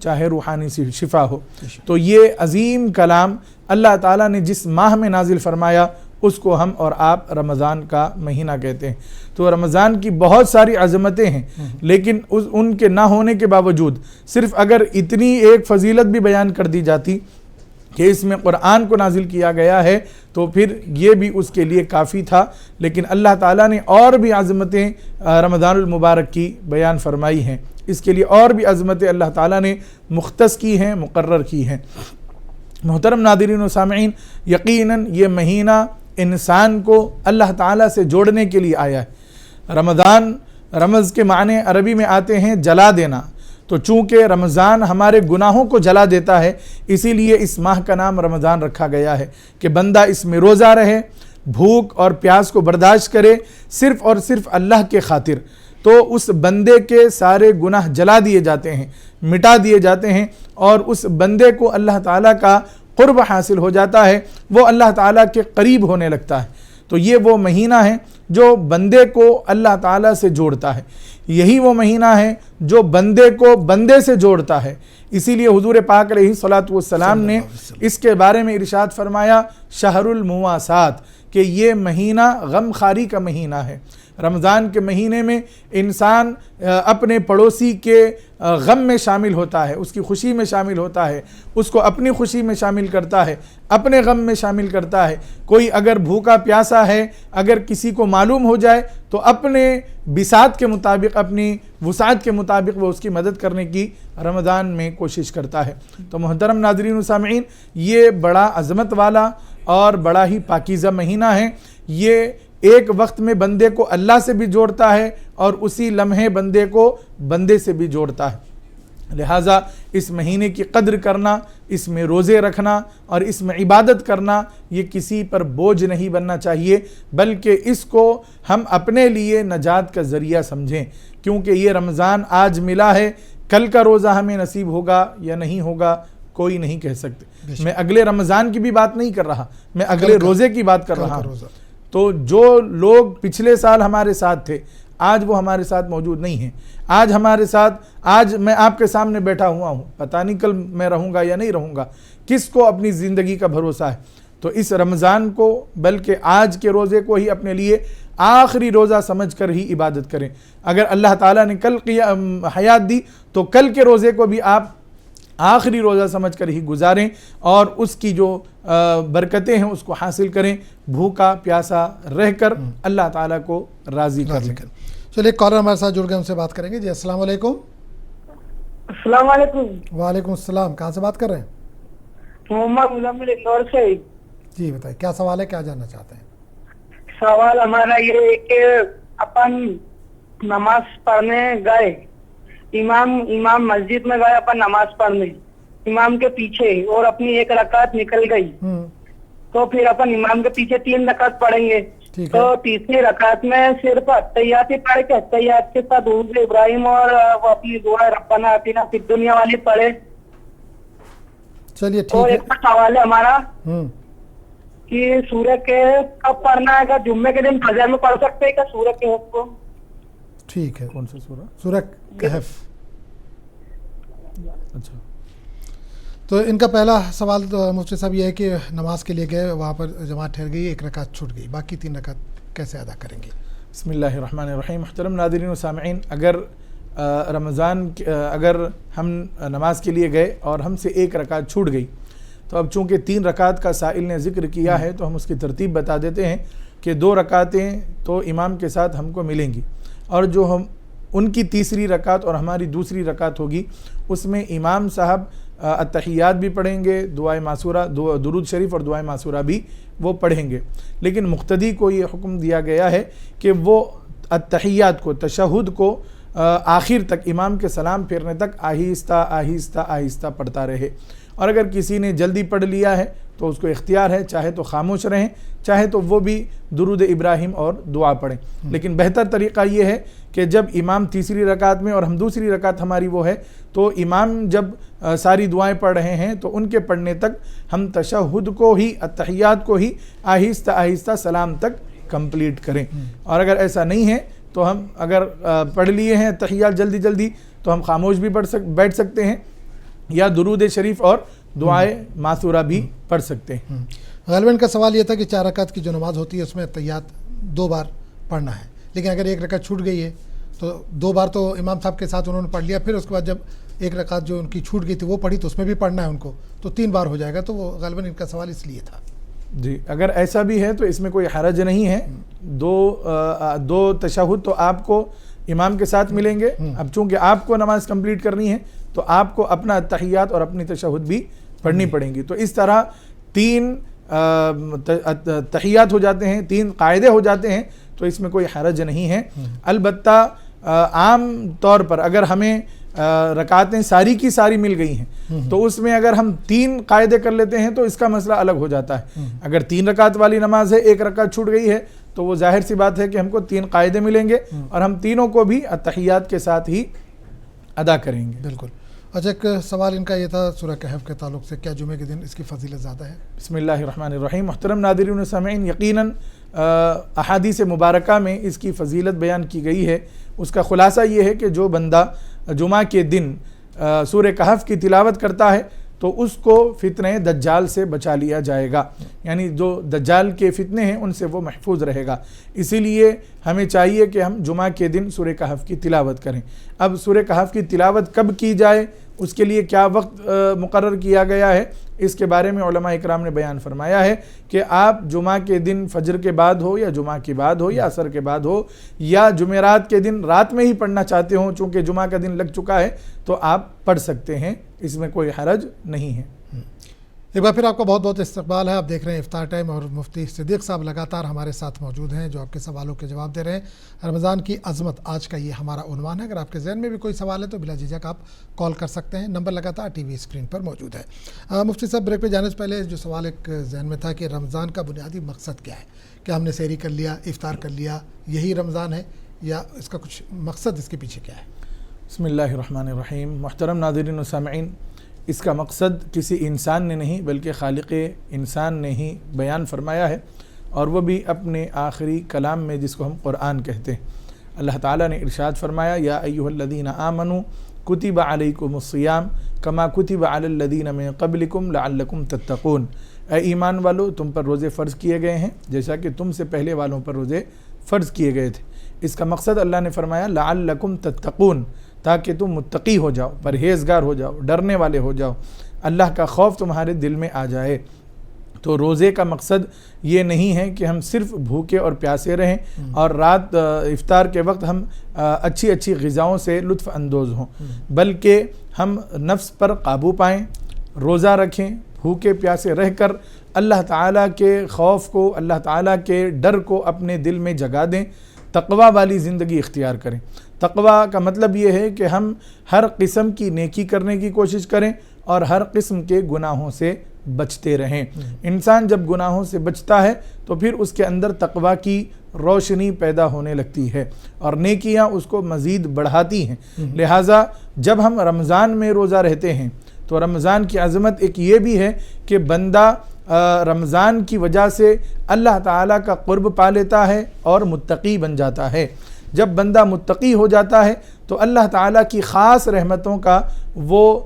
چاہے روحانی شفا ہو۔ تو یہ عظیم کلام اللہ تعالیٰ نے جس ماہ میں نازل فرمایا اس کو ہم اور آپ رمضان کا مہینہ کہتے ہیں۔ تو رمضان کی بہت ساری عظمتیں ہیں، لیکن ان کے نہ ہونے کے باوجود صرف اگر اتنی ایک فضیلت بھی بیان کر دی جاتی کہ اس میں قرآن کو نازل کیا گیا ہے تو پھر یہ بھی اس کے لیے کافی تھا، لیکن اللہ تعالیٰ نے اور بھی عظمتیں رمضان المبارک کی بیان فرمائی ہیں، اس کے لیے اور بھی عظمتیں اللہ تعالیٰ نے مختص کی ہیں، مقرر کی ہیں۔ محترم ناظرین و سامعین، یقیناً یہ مہینہ انسان کو اللہ تعالیٰ سے جوڑنے کے لیے آیا ہے۔ رمض کے معنی عربی میں آتے ہیں جلا دینا، تو چونکہ رمضان ہمارے گناہوں کو جلا دیتا ہے، اسی لیے اس ماہ کا نام رمضان رکھا گیا ہے کہ بندہ اس میں روزہ رہے، بھوک اور پیاس کو برداشت کرے صرف اور صرف اللہ کے خاطر، تو اس بندے کے سارے گناہ جلا دیے جاتے ہیں، مٹا دیے جاتے ہیں، اور اس بندے کو اللہ تعالیٰ کا قرب حاصل ہو جاتا ہے، وہ اللہ تعالیٰ کے قریب ہونے لگتا ہے۔ تو یہ وہ مہینہ ہے جو بندے کو اللہ تعالیٰ سے جوڑتا ہے، یہی وہ مہینہ ہے جو بندے کو بندے سے جوڑتا ہے۔ اسی لیے حضور پاک علیہ الصلوۃ والسلام نے اس کے بارے میں ارشاد فرمایا شہر المواسات، کہ یہ مہینہ غم خاری کا مہینہ ہے۔ رمضان کے مہینے میں انسان اپنے پڑوسی کے غم میں شامل ہوتا ہے، اس کی خوشی میں شامل ہوتا ہے، اس کو اپنی خوشی میں شامل کرتا ہے، اپنے غم میں شامل کرتا ہے۔ کوئی اگر بھوکا پیاسا ہے، اگر کسی کو معلوم ہو جائے تو اپنے بساط کے مطابق، اپنی وسعت کے مطابق وہ اس کی مدد کرنے کی رمضان میں کوشش کرتا ہے۔ تو محترم ناظرین و سامعین، یہ بڑا عظمت والا اور بڑا ہی پاکیزہ مہینہ ہے۔ یہ ایک وقت میں بندے کو اللہ سے بھی جوڑتا ہے اور اسی لمحے بندے کو بندے سے بھی جوڑتا ہے۔ لہٰذا اس مہینے کی قدر کرنا، اس میں روزے رکھنا اور اس میں عبادت کرنا یہ کسی پر بوجھ نہیں بننا چاہیے، بلکہ اس کو ہم اپنے لیے نجات کا ذریعہ سمجھیں، کیونکہ یہ رمضان آج ملا ہے، کل کا روزہ ہمیں نصیب ہوگا یا نہیں ہوگا کوئی نہیں کہہ سکتے۔ میں اگلے رمضان کی بھی بات نہیں کر رہا، میں اگلے روزے کی بات کر رہا ہوں۔ تو جو لوگ پچھلے سال ہمارے ساتھ تھے آج وہ ہمارے ساتھ موجود نہیں ہیں، آج ہمارے ساتھ، آج میں آپ کے سامنے بیٹھا ہوا ہوں، پتہ نہیں کل میں رہوں گا یا نہیں رہوں گا، کس کو اپنی زندگی کا بھروسہ ہے۔ تو اس رمضان کو، بلکہ آج کے روزے کو ہی اپنے لیے آخری روزہ سمجھ کر ہی عبادت کریں۔ اگر اللہ تعالیٰ نے کل حیات دی تو کل کے روزے کو بھی آپ آخری روزہ سمجھ کر ہی گزاریں اور اس کی جو برکتیں ہیں اس کو حاصل کریں، بھوکا پیاسا رہ کر اللہ تعالیٰ کو راضی کر لیں۔ چلیے ایک کالر ہمارے ساتھ جڑ گئے، ان سے بات کریں گے۔ جی السلام علیکم۔ السلام علیکم۔ وعلیکم السلام، کہاں سے بات کر رہے ہیں؟ محمد مزمل اندور سے۔ جی بتائیے کیا سوال ہے، کیا جاننا چاہتے ہیں؟ سوال ہمارا یہ ہے کہ اپن نماز پڑھنے گئے، امام مسجد میں گئے اپن نماز پڑھنے امام کے پیچھے، اور اپنی ایک رکعت نکل گئی، تو پھر اپن امام کے پیچھے 3 رکعت پڑھیں گے، تو تیسری رکعت میں صرف اتحیات ہی پڑھ کے اتحیات کے ساتھ درود ابراہیم اور وہ اپنی دعا ربنا آتنا فی الدنیا والی پڑھے۔ چلیے اور ٹھیک ایک سوال ہے ہمارا کہ سورہ کے کب پڑھنا ہے، کہ جمعے کے دن فجر میں پڑھ سکتے ہیں کیا سورہ کے حق کو؟ ٹھیک ہے۔ کون سا سورہ؟ سورہ کہف۔ اچھا، تو ان کا پہلا سوال تو مفتی صاحب یہ ہے کہ نماز کے لیے گئے، وہاں پر جماعت ٹھہر گئی، 1 رکعت چھوٹ گئی، باقی 3 رکعت کیسے ادا کریں گے؟ بسم اللہ الرحمن الرحیم۔ محترم ناظرین و سامعین، اگر اگر ہم نماز کے لیے گئے اور ہم سے 1 رکعت چھوٹ گئی، تو اب چونکہ 3 رکعت کا سائل نے ذکر کیا ہے تو ہم اس کی ترتیب بتا دیتے ہیں کہ 2 رکعتیں تو امام کے ساتھ ہم کو ملیں گی، اور جو ہم ان کی تیسری رکعت اور ہماری دوسری رکعت ہوگی اس میں امام صاحب اتحیات بھی پڑھیں گے، دعائے معصورہ، درود شریف اور دعائے معصورہ بھی وہ پڑھیں گے، لیکن مقتدی کو یہ حکم دیا گیا ہے کہ وہ اتحیات کو، تشہد کو آخر تک، امام کے سلام پھیرنے تک آہستہ آہستہ آہستہ پڑھتا رہے، اور اگر کسی نے جلدی پڑھ لیا ہے تو اس کو اختیار ہے، چاہے تو خاموش رہیں، چاہے تو وہ بھی درود ابراہیم اور دعا پڑھیں، لیکن بہتر طریقہ یہ ہے کہ جب امام تیسری رکعت میں اور ہم دوسری رکعت ہماری وہ ہے، تو امام جب ساری دعائیں پڑھ رہے ہیں تو ان کے پڑھنے تک ہم تشہد کو ہی، اتحیات کو ہی آہستہ آہستہ سلام تک کمپلیٹ کریں، اور اگر ایسا نہیں ہے تو ہم اگر پڑھ لیے ہیں اتحیات جلدی جلدی تو ہم خاموش بھی بیٹھ سکتے ہیں، یا درود شریف اور دعائے معثورہ بھی پڑھ سکتے ہیں۔ غالباً کا سوال یہ تھا کہ 4 رکعت کی جو نماز ہوتی ہے اس میں تحیات 2 بار پڑھنا ہے، لیکن اگر 1 رکعت چھوٹ گئی ہے تو 2 بار تو امام صاحب کے ساتھ انہوں نے پڑھ لیا، پھر اس کے بعد جب 1 رکعت جو ان کی چھوٹ گئی تھی وہ پڑھی تو اس میں بھی پڑھنا ہے ان کو، تو 3 بار ہو جائے گا، تو وہ غالباً ان کا سوال اس لیے تھا۔ جی، اگر ایسا بھی ہے تو اس میں کوئی حرج نہیں ہے، دو تشہد تو آپ کو امام کے ساتھ ملیں گے۔ اب چونکہ آپ کو نماز کمپلیٹ کرنی ہے تو آپ کو اپنا تحیات اور اپنی تشہد بھی پڑھنی پڑیں گی، تو اس طرح 3 تحیات ہو جاتے ہیں، 3 قاعدے ہو جاتے ہیں، تو اس میں کوئی حرج نہیں ہے۔ البتہ عام طور پر اگر ہمیں رکعتیں ساری کی ساری مل گئی ہیں تو اس میں اگر ہم 3 قاعدے کر لیتے ہیں تو اس کا مسئلہ الگ ہو جاتا ہے۔ اگر 3 رکعت والی نماز ہے، 1 رکعت چھوٹ گئی ہے، تو وہ ظاہر سی بات ہے کہ ہم کو 3 قاعدے ملیں گے اور ہم تینوں کو بھی التحیات کے ساتھ ہی ادا کریں گے۔ بالکل۔ اچھا، ایک سوال ان کا یہ تھا سورہ کہف کے تعلق سے، کیا جمعے کے دن اس کی فضیلت زیادہ ہے؟ بسم اللہ الرحمن الرحیم۔ محترم ناظرین و سامعین، یقیناً احادیث مبارکہ میں اس کی فضیلت بیان کی گئی ہے۔ اس کا خلاصہ یہ ہے کہ جو بندہ جمعہ کے دن سورہ کہف کی تلاوت کرتا ہے تو اس کو فتنہ دجال سے بچا لیا جائے گا، یعنی جو دجال کے فتنے ہیں ان سے وہ محفوظ رہے گا۔ اسی لیے ہمیں چاہیے کہ ہم جمعہ کے دن سورہ کہف کی تلاوت کریں۔ اب سورہ کہف کی تلاوت کب کی جائے، اس کے لیے کیا وقت مقرر کیا گیا ہے، اس کے بارے میں علماء اکرام نے بیان فرمایا ہے کہ آپ جمعہ کے دن فجر کے بعد ہو یا جمعہ کے بعد ہو یا عصر کے بعد ہو یا جمعرات کے دن رات میں ہی پڑھنا چاہتے ہوں، چونکہ جمعہ کا دن لگ چکا ہے تو آپ پڑھ سکتے ہیں، اس میں کوئی حرج نہیں ہے۔ ایک بار پھر آپ کا بہت بہت استقبال ہے۔ آپ دیکھ رہے ہیں افطار ٹائم اور مفتی صدیق صاحب لگاتار ہمارے ساتھ موجود ہیں جو آپ کے سوالوں کے جواب دے رہے ہیں۔ رمضان کی عظمت آج کا یہ ہمارا عنوان ہے۔ اگر آپ کے ذہن میں بھی کوئی سوال ہے تو بلا جھجک آپ کال کر سکتے ہیں، نمبر لگاتار ٹی وی اسکرین پر موجود ہے۔ مفتی صاحب، بریک پہ جانے سے پہلے جو سوال ایک ذہن میں تھا کہ رمضان کا بنیادی مقصد کیا ہے؟ کیا ہم نے سحری کر لیا، افطار کر لیا، یہی رمضان ہے، یا اس کا کچھ مقصد اس کے پیچھے کیا ہے؟ بسم اللہ الرحمن الرحیم۔ محترم ناظرین و سامعین، اس کا مقصد کسی انسان نے نہیں بلکہ خالق انسان نے ہی بیان فرمایا ہے، اور وہ بھی اپنے آخری کلام میں جس کو ہم قرآن کہتے ہیں۔ اللہ تعالیٰ نے ارشاد فرمایا، یا ایھا الذین آمنوا کتب علیکم الصیام کما کتب علی الذین من قبلکم لعلکم تتقون۔ اے ایمان والو، تم پر روزے فرض کیے گئے ہیں جیسا کہ تم سے پہلے والوں پر روزے فرض کیے گئے تھے۔ اس کا مقصد اللہ نے فرمایا لعلکم تتقون، تاکہ تم متقی ہو جاؤ، پرہیزگار ہو جاؤ، ڈرنے والے ہو جاؤ، اللہ کا خوف تمہارے دل میں آ جائے۔ تو روزے کا مقصد یہ نہیں ہے کہ ہم صرف بھوکے اور پیاسے رہیں اور رات افطار کے وقت ہم اچھی اچھی غذاؤں سے لطف اندوز ہوں، بلکہ ہم نفس پر قابو پائیں، روزہ رکھیں، بھوکے پیاسے رہ کر اللہ تعالیٰ کے خوف کو، اللہ تعالیٰ کے ڈر کو اپنے دل میں جگا دیں، تقوی والی زندگی اختیار کریں۔ تقوی کا مطلب یہ ہے کہ ہم ہر قسم کی نیکی کرنے کی کوشش کریں اور ہر قسم کے گناہوں سے بچتے رہیں۔ انسان جب گناہوں سے بچتا ہے تو پھر اس کے اندر تقوی کی روشنی پیدا ہونے لگتی ہے اور نیکیاں اس کو مزید بڑھاتی ہیں۔ لہٰذا جب ہم رمضان میں روزہ رہتے ہیں تو رمضان کی عظمت ایک یہ بھی ہے کہ بندہ رمضان کی وجہ سے اللہ تعالیٰ کا قرب پا لیتا ہے اور متقی بن جاتا ہے۔ جب بندہ متقی ہو جاتا ہے تو اللہ تعالیٰ کی خاص رحمتوں کا وہ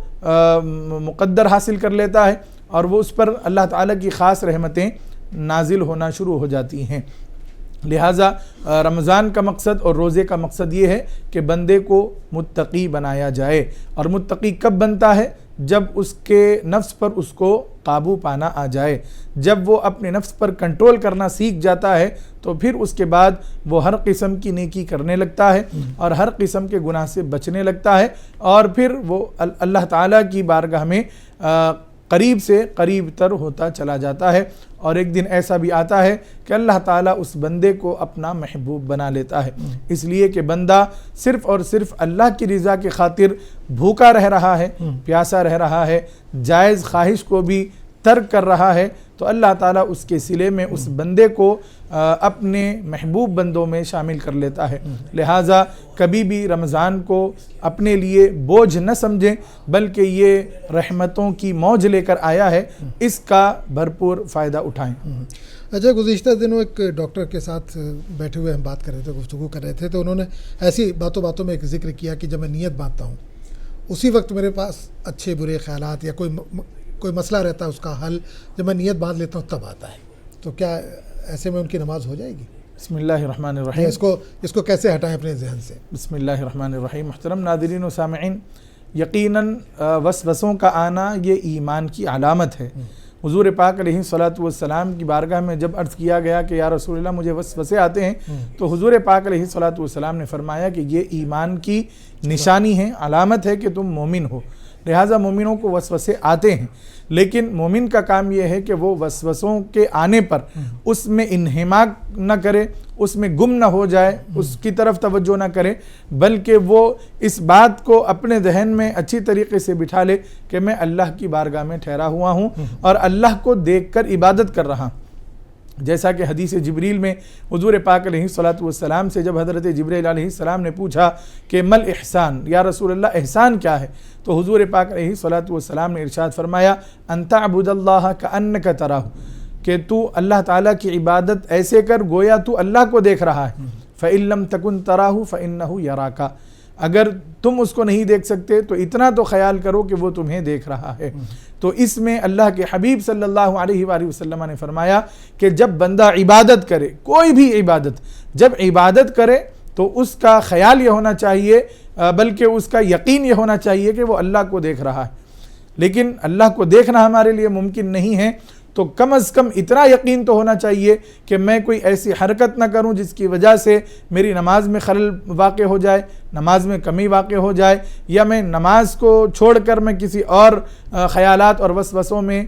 مقدر حاصل کر لیتا ہے اور وہ اس پر اللہ تعالیٰ کی خاص رحمتیں نازل ہونا شروع ہو جاتی ہیں۔ لہٰذا رمضان کا مقصد اور روزے کا مقصد یہ ہے کہ بندے کو متقی بنایا جائے، اور متقی کب بنتا ہے؟ جب اس کے نفس پر اس کو قابو پانا آ جائے، جب وہ اپنے نفس پر کنٹرول کرنا سیکھ جاتا ہے تو پھر اس کے بعد وہ ہر قسم کی نیکی کرنے لگتا ہے اور ہر قسم کے گناہ سے بچنے لگتا ہے، اور پھر وہ اللہ تعالیٰ کی بارگاہ میں قریب سے قریب تر ہوتا چلا جاتا ہے، اور ایک دن ایسا بھی آتا ہے کہ اللہ تعالیٰ اس بندے کو اپنا محبوب بنا لیتا ہے، اس لیے کہ بندہ صرف اور صرف اللہ کی رضا کی خاطر بھوکا رہ رہا ہے، پیاسا رہ رہا ہے، جائز خواہش کو بھی ترک کر رہا ہے، تو اللہ تعالیٰ اس کے صلے میں اس بندے کو اپنے محبوب بندوں میں شامل کر لیتا ہے۔ لہٰذا کبھی بھی رمضان کو اپنے لیے بوجھ نہ سمجھیں، بلکہ یہ رحمتوں کی موج لے کر آیا ہے، اس کا بھرپور فائدہ اٹھائیں۔ اچھا، گزشتہ دنوں ایک ڈاکٹر کے ساتھ بیٹھے ہوئے ہم بات کر رہے تھے، گفتگو کر رہے تھے، تو انہوں نے ایسی باتوں میں ایک ذکر کیا کہ جب میں نیت باندھتا ہوں اسی وقت میرے پاس اچھے برے خیالات یا کوئی مسئلہ رہتا ہے، اس کا حل جب میں نیت باندھ لیتا ہوں تب آتا ہے، تو کیا ایسے میں ان کی نماز ہو جائے گی؟ بسم اللہ الرحمن الرحیم. اس کو کیسے ہٹائیں اپنے ذہن سے؟ بسم اللہ الرحمن الرحیم. محترم ناظرین و سامعین، یقیناً وسوسوں کا آنا یہ ایمان کی علامت ہے. حضور پاک علیہ الصلوۃ والسلام کی بارگاہ میں جب عرض کیا گیا کہ یا رسول اللہ مجھے وسوسے آتے ہیں، تو حضور پاک علیہ الصلوۃ والسلام نے فرمایا کہ یہ ایمان کی نشانی ہے، علامت ہے کہ تم مومن ہو. لہٰذا مومنوں کو وسوسے آتے ہیں، لیکن مومن کا کام یہ ہے کہ وہ وسوسوں کے آنے پر اس میں انہماک نہ کرے، اس میں گم نہ ہو جائے، اس کی طرف توجہ نہ کرے، بلکہ وہ اس بات کو اپنے ذہن میں اچھی طریقے سے بٹھا لے کہ میں اللہ کی بارگاہ میں ٹھہرا ہوا ہوں اور اللہ کو دیکھ کر عبادت کر رہا ہوں. جیسا کہ حدیث جبریل میں حضور پاک علیہ الصلوۃ والسلام سے جب حضرت جبریل علیہ السلام نے پوچھا کہ مل احسان، یا رسول اللہ احسان کیا ہے، تو حضور پاک علیہ الصلوۃ والسلام نے ارشاد فرمایا ان تعبد اللہ کأنک تراہ، کہ تو اللہ تعالیٰ کی عبادت ایسے کر گویا تو اللہ کو دیکھ رہا ہے. فإن لم تکن تراہ فإنہ یراک، اگر تم اس کو نہیں دیکھ سکتے تو اتنا تو خیال کرو کہ وہ تمہیں دیکھ رہا ہے. تو اس میں اللہ کے حبیب صلی اللہ علیہ وآلہ وسلم نے فرمایا کہ جب بندہ عبادت کرے، کوئی بھی عبادت جب عبادت کرے تو اس کا خیال یہ ہونا چاہیے، بلکہ اس کا یقین یہ ہونا چاہیے کہ وہ اللہ کو دیکھ رہا ہے. لیکن اللہ کو دیکھنا ہمارے لیے ممکن نہیں ہے، تو کم از کم اتنا یقین تو ہونا چاہیے کہ میں کوئی ایسی حرکت نہ کروں جس کی وجہ سے میری نماز میں خلل واقع ہو جائے، نماز میں کمی واقع ہو جائے، یا میں نماز کو چھوڑ کر میں کسی اور خیالات اور وسوسوں میں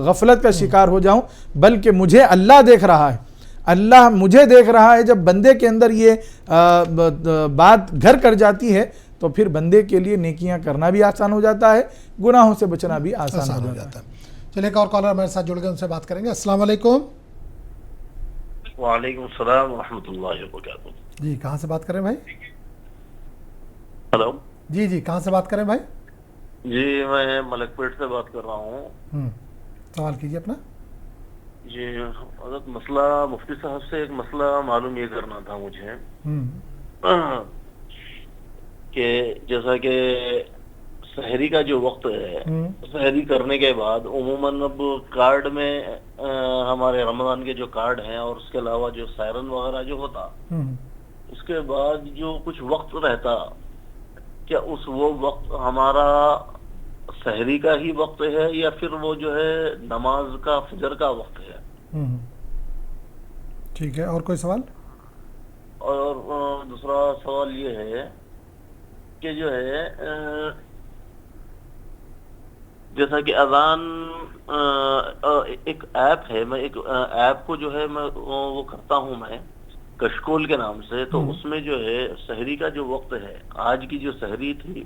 غفلت کا شکار ہو جاؤں، بلکہ مجھے اللہ دیکھ رہا ہے. اللہ مجھے دیکھ رہا ہے. جب بندے کے اندر یہ بات گھر کر جاتی ہے تو پھر بندے کے لیے نیکیاں کرنا بھی آسان ہو جاتا ہے، گناہوں سے بچنا بھی آسان ہو جاتا ہے. چلے ایک اور کالر ہمارے ساتھ جڑ گئے، ان سے بات کریں گے. السلام علیکم. وعلیکم السلام ورحمۃ اللہ وبرکاتہ. جی کہاں سے بات کریں بھائی؟ ہلو. جی کہاں سے بات کریں بھائی؟ جی میں ملک پیٹ سے بات کر رہا ہوں. سوال کیجیے اپنا. جی حضرت مسئلہ مفتی صاحب سے ایک مسئلہ معلوم یہ کرنا تھا مجھے کہ جیسا کہ سحری کا جو وقت ہے، سحری کرنے کے بعد عموماً اب کارڈ میں ہمارے رمضان کے جو کارڈ ہیں اور اس کے علاوہ جو سائرن وغیرہ جو ہوتا، اس کے بعد جو کچھ وقت رہتا، کیا وہ وقت ہمارا سحری کا ہی وقت ہے یا پھر وہ جو ہے نماز کا فجر کا وقت ہے؟ ٹھیک ہے، اور کوئی سوال؟ اور دوسرا سوال یہ ہے کہ جو ہے جیسا کہ اذان ایک ایپ ہے، میں ایک ایپ کو جو ہے میں وہ کرتا ہوں میں کشکول کے نام سے، تو اس میں جو ہے سحری کا جو وقت ہے، آج کی جو سحری تھی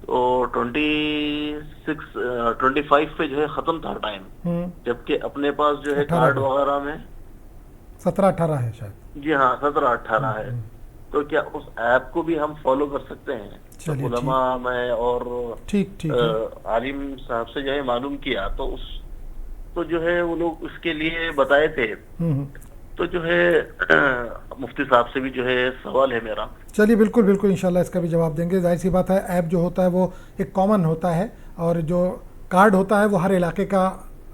تو 25 پہ جو ہے ختم تھا ٹائم، جبکہ اپنے پاس جو ہے کارڈ وغیرہ میں 17-18 ہے شاید. جی ہاں 17-18 ہے. تو کیا اس ایپ کو بھی ہم فالو کر سکتے ہیں؟ علماء میں اور عالم صاحب سے جو ہے معلوم کیا تو جو ہے وہ لوگ اس کے لیے بتائے تھے، تو جو ہے مفتی صاحب سے بھی جو ہے سوال ہے میرا. چلیے بالکل انشاءاللہ اس کا بھی جواب دیں گے. ظاہر سی بات ہے ایپ جو ہوتا ہے وہ ایک کامن ہوتا ہے اور جو کارڈ ہوتا ہے وہ ہر علاقے کا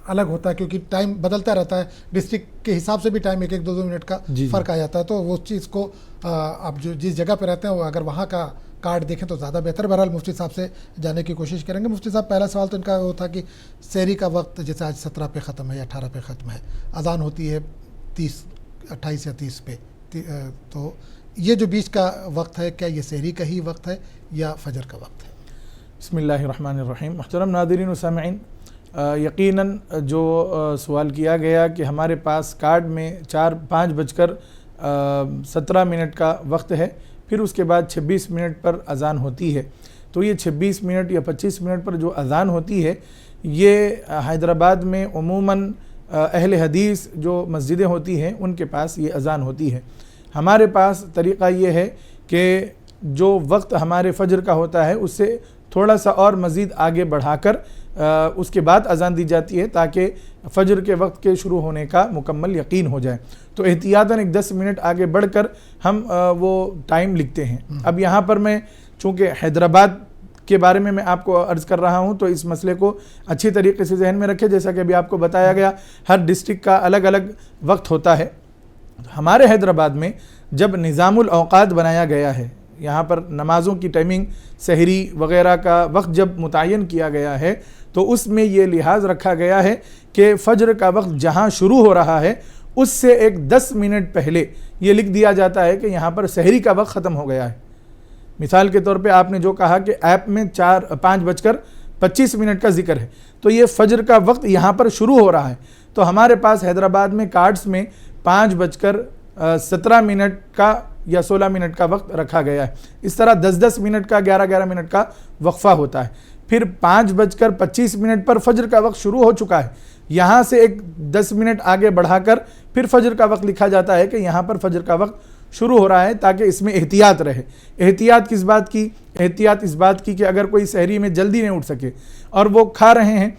الگ ہوتا ہے، کیونکہ ٹائم بدلتا رہتا ہے، ڈسٹرکٹ کے حساب سے بھی ٹائم 1-2 منٹ کا فرق آ جاتا ہے. تو وہ چیز کو آپ جو جس جگہ پہ رہتے ہیں وہ اگر وہاں کا کارڈ دیکھیں تو زیادہ بہتر. بہرحال مفتی صاحب سے جانے کی کوشش کریں گے. مفتی صاحب پہلا سوال تو ان کا وہ تھا کہ سحری کا وقت جیسے آج 17 پہ ختم ہے یا 18 پہ ختم ہے، اذان ہوتی ہے 28 یا 30 پہ، تو یہ جو بیچ کا وقت ہے کیا یہ سحری کا ہی وقت ہے یا فجر کا وقت ہے؟ بسم اللہ الرحمن الرحیم. محترم ناظرین و سامعین، یقیناً جو سوال کیا گیا کہ ہمارے پاس کارڈ میں 5:17 کا وقت ہے، پھر اس کے بعد 26 منٹ پر اذان ہوتی ہے، تو یہ 26 منٹ یا 25 منٹ پر جو اذان ہوتی ہے یہ حیدرآباد میں عموماً اہل حدیث جو مسجدیں ہوتی ہیں ان کے پاس یہ اذان ہوتی ہے. ہمارے پاس طریقہ یہ ہے کہ جو وقت ہمارے فجر کا ہوتا ہے اس سے تھوڑا سا اور مزید آگے بڑھا کر اس کے بعد اذان دی جاتی ہے تاکہ فجر کے وقت کے شروع ہونے کا مکمل یقین ہو جائے. تو احتیاطاً 10 منٹ آگے بڑھ کر ہم وہ ٹائم لکھتے ہیں. اب یہاں پر میں چونکہ حیدرآباد کے بارے میں آپ کو عرض کر رہا ہوں، تو اس مسئلے کو اچھی طریقے سے ذہن میں رکھیں. جیسا کہ ابھی آپ کو بتایا گیا ہر ڈسٹرکٹ کا الگ الگ وقت ہوتا ہے. ہمارے حیدرآباد میں جب نظام الاوقات بنایا گیا ہے، یہاں پر نمازوں کی ٹائمنگ، سحری وغیرہ کا وقت جب متعین کیا گیا ہے، تو اس میں یہ لحاظ رکھا گیا ہے کہ فجر کا وقت جہاں شروع ہو رہا ہے اس سے ایک 10 منٹ پہلے یہ لکھ دیا جاتا ہے کہ یہاں پر سحری کا وقت ختم ہو گیا ہے. مثال کے طور پہ آپ نے جو کہا کہ ایپ میں 5:25 کا ذکر ہے، تو یہ فجر کا وقت یہاں پر شروع ہو رہا ہے. تو ہمارے پاس حیدرآباد میں کارڈز میں 5:17 کا یا 16 منٹ کا وقت رکھا گیا ہے. اس طرح 10 منٹ کا 11 منٹ کا وقفہ ہوتا ہے. پھر 5:25 پر فجر کا وقت شروع ہو چکا ہے. یہاں سے ایک 10 منٹ آگے بڑھا کر پھر فجر کا وقت لکھا جاتا ہے کہ یہاں پر فجر کا وقت شروع ہو رہا ہے، تاکہ اس میں احتیاط رہے. احتیاط کس بات کی؟ احتیاط اس بات کی کہ اگر کوئی سحری میں جلدی نہیں اٹھ سکے اور وہ کھا رہے ہیں،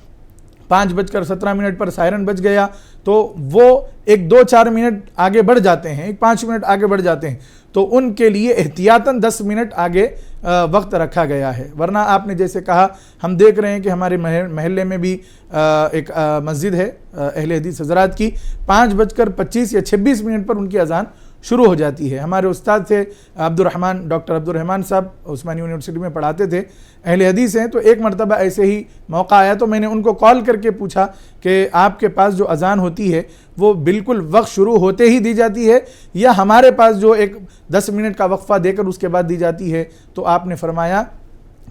5:17 پر سائرن بج گیا تو وہ ایک 2-4 منٹ آگے بڑھ جاتے ہیں، ایک 5 منٹ آگے بڑھ جاتے ہیں، تو ان کے لیے احتیاطاً 10 منٹ آگے وقت رکھا گیا ہے. ورنہ آپ نے جیسے کہا، ہم دیکھ رہے ہیں کہ ہمارے محلے میں بھی ایک مسجد ہے اہل حدیث حضرات کی، 5:25 یا 26 پر ان کی اذان شروع ہو جاتی ہے. ہمارے استاد تھے ڈاکٹر عبد الرحمن صاحب، عثمانی یونیورسٹی میں پڑھاتے تھے، اہل حدیث ہیں. تو ایک مرتبہ ایسے ہی موقع آیا تو میں نے ان کو کال کر کے پوچھا کہ آپ کے پاس جو اذان ہوتی ہے وہ بالکل وقت شروع ہوتے ہی دی جاتی ہے یا ہمارے پاس جو ایک 10 منٹ کا وقفہ دے کر اس کے بعد دی جاتی ہے؟ تو آپ نے فرمایا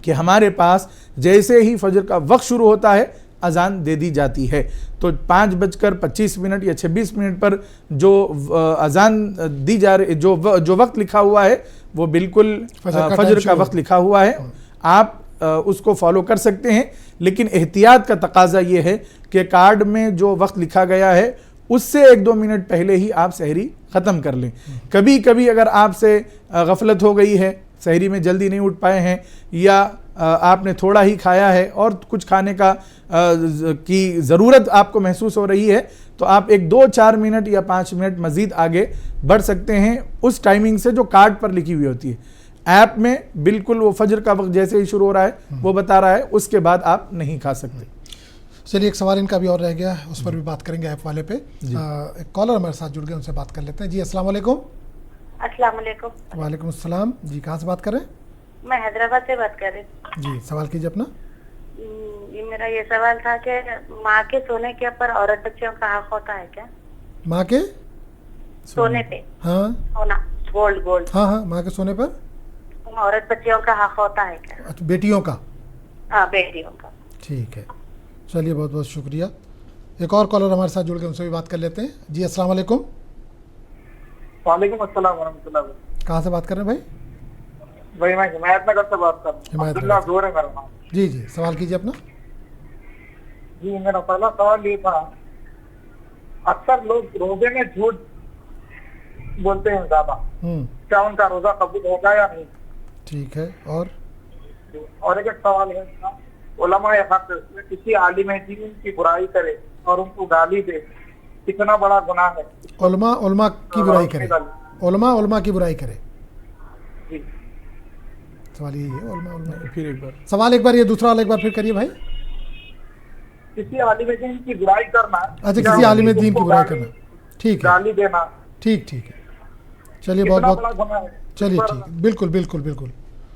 کہ ہمارے پاس جیسے ہی فجر کا وقت شروع ہوتا ہے اذان دے دی جاتی ہے. تو 5:25 یا 26 پر جو اذان دی جا رہی، جو وقت لکھا ہوا ہے وہ بالکل فجر کا وقت لکھا ہوا ہے. آپ اس کو فالو کر سکتے ہیں، لیکن احتیاط کا تقاضا یہ ہے کہ کارڈ میں جو وقت لکھا گیا ہے اس سے 1-2 منٹ پہلے ہی آپ سحری ختم کر لیں. کبھی کبھی اگر آپ سے غفلت ہو گئی ہے، سحری میں جلدی نہیں اٹھ پائے ہیں، یا آپ نے تھوڑا ہی کھایا ہے اور کچھ کھانے کی ضرورت آپ کو محسوس ہو رہی ہے، تو آپ ایک 2-4 منٹ یا 5 منٹ مزید آگے بڑھ سکتے ہیں اس ٹائمنگ سے جو کارڈ پر لکھی ہوئی ہوتی ہے. ایپ میں بالکل وہ فجر کا وقت جیسے ہی شروع ہو رہا ہے وہ بتا رہا ہے، اس کے بعد آپ نہیں کھا سکتے. چلیے ایک سوال ان کا بھی اور رہ گیا، اس پر بھی بات کریں گے ایپ والے پہ. ایک کالر ہمارے ساتھ جڑ گئے، ان سے بات کر لیتے ہیں. جی السلام علیکم. السلام علیکم. وعلیکم السلام. جی کہاں سے بات کر رہے ہیں؟ میں حیدرآباد سے بات کر رہی ہوں. جی سوال کیجیے اپنا. میرا یہ سوال تھا کہ ماں کے سونے کے اوپر عورت بچوں کا حق ہوتا ہے کیا؟ ماں کے سونے پہ؟ ہاں سونا، گولڈ. ہاں ماں کے سونے پر عورت بچیوں کا حق ہوتا ہے کیا؟ بیٹیوں کا؟ ہاں بیٹیوں کا. ٹھیک ہے، چلیے بہت بہت شکریہ. ایک اور کالر ہمارے ساتھ جڑ کے ان سے بھی بات کر لیتے ہیں. جی السلام علیکم. وعلیکم السلام ورحمۃ اللہ. کہاں سے بات کر رہے ہیں بھائی میں حمایت نگر سے بات کر رہا ہوں. عبداللہ زور ہے میرا نام. جی سوال کیجیے اپنا. جی میرا پہلا سوال یہ تھا، اکثر لوگ روزے میں جھوٹ بولتے ہیں زیادہ، کیا ان کا روزہ قبول ہوگا یا نہیں؟ ٹھیک ہے. اور ایک سوال ہے، علماء حق کسی عالم دین کی برائی کرے اور ان کو گالی دے، کتنا بڑا گناہ ہے؟ علماء کی برائی کرے، علماء کی برائی کرے. جی سوال یہی ہے. علماء پھر ایک بار سوال ایک بار، یہ دوسرا والا ایک بار پھر کریے بھائی. کسی عالم دین کی برائی کرنا. اچھا، کسی عالم دین کی برائی کرنا. ٹھیک ہے، گالی دینا. ٹھیک ہے. چلیے بہت بہت چلیے ٹھیک ہے. بالکل.